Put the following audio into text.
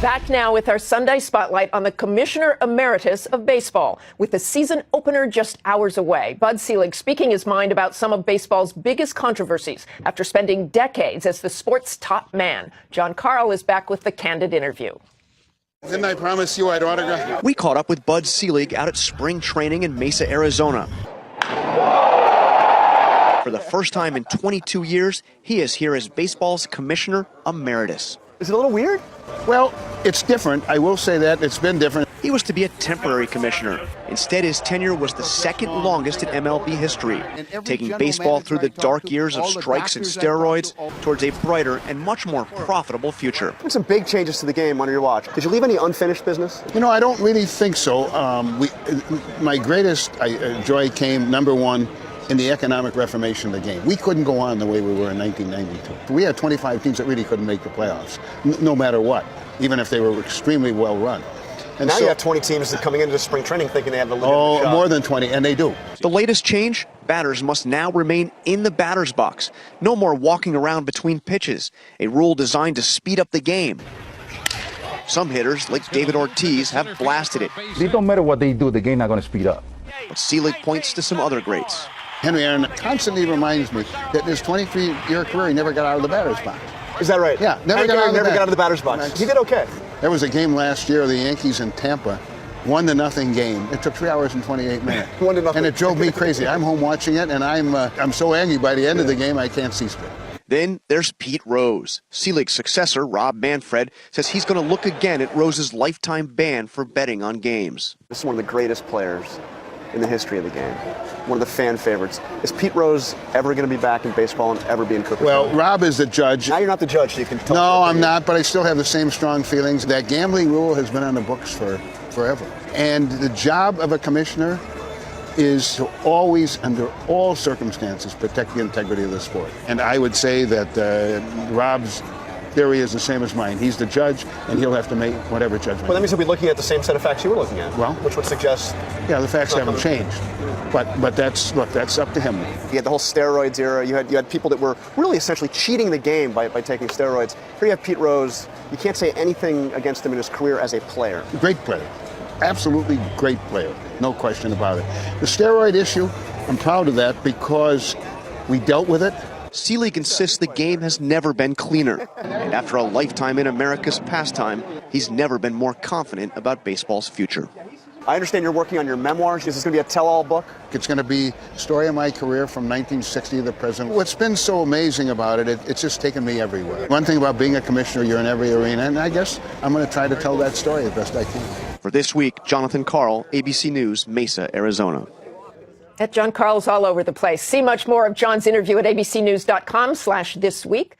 Back now with our Sunday spotlight on the Commissioner Emeritus of Baseball. With the season opener just hours away, Bud Selig speaking his mind about some of baseball's biggest controversies after spending decades as the sport's top man. John Carl is back with the candid interview. Didn't I promise you I'd autograph? We caught up with Bud Selig out at spring training in Mesa, Arizona. For the first time in 22 years, he is here as baseball's Commissioner Emeritus. Is it a little weird? Well, it's different. I will say that. It's been different. He was to be a temporary commissioner. Instead, his tenure was the second longest in MLB history, taking baseball through the dark years of strikes and steroids towards a brighter and much more profitable future. There's some big changes to the game under your watch. Did you leave any unfinished business? You know, I don't really think so. My greatest joy came, number one, in the economic reformation of the game. We couldn't go on the way we were in 1992. We had 25 teams that really couldn't make the playoffs, no matter what, even if they were extremely well run. And now you have 20 teams that coming into spring training thinking they have the legitimate shot. More than 20, and they do. The latest change, batters must now remain in the batter's box. No more walking around between pitches, a rule designed to speed up the game. Some hitters, like David Ortiz, have blasted it. It don't matter what they do, the game not going to speed up. But Selig points to some other greats. Henry Aaron constantly reminds me that in his 23-year career, he never got out of the batter's box. Is that right? Yeah, never got out of the batter's box. He did okay. There was a game last year, the Yankees in Tampa, 1-0 game. It took 3 hours and 28 minutes. 1-0. And it drove me crazy. I'm home watching it, and I'm so angry by the end of the game, I can't see straight. Then there's Pete Rose. Selig's successor, Rob Manfred, says he's going to look again at Rose's lifetime ban for betting on games. This is one of the greatest players in the history of the game. One of the fan favorites. Is Pete Rose ever going to be back in baseball and ever be in Cooper? Well, Rob is the judge. Now you're not the judge, so you can tell. No, I'm not, but I still have the same strong feelings. That gambling rule has been on the books for forever. And the job of a commissioner is to always, under all circumstances, protect the integrity of the sport. And I would say that Rob's theory is the same as mine. He's the judge, and he'll have to make whatever judgment. Well, that means he'll be looking at the same set of facts you were looking at. Well, which would suggest. Yeah, the facts haven't changed. But that's up to him. You had the whole steroids era. You had people that were really essentially cheating the game by taking steroids. Here you have Pete Rose. You can't say anything against him in his career as a player. Great player. Absolutely great player. No question about it. The steroid issue, I'm proud of that because we dealt with it. Selig insists the game has never been cleaner. And after a lifetime in America's pastime, he's never been more confident about baseball's future. I understand you're working on your memoirs. Is this going to be a tell-all book? It's going to be a story of my career from 1960 to the present. What's been so amazing about it, it's just taken me everywhere. One thing about being a commissioner, you're in every arena, and I guess I'm going to try to tell that story the best I can. For this week, Jonathan Carl, ABC News, Mesa, Arizona. At John Carl's all over the place. See much more of John's interview at abcnews.com/thisweek.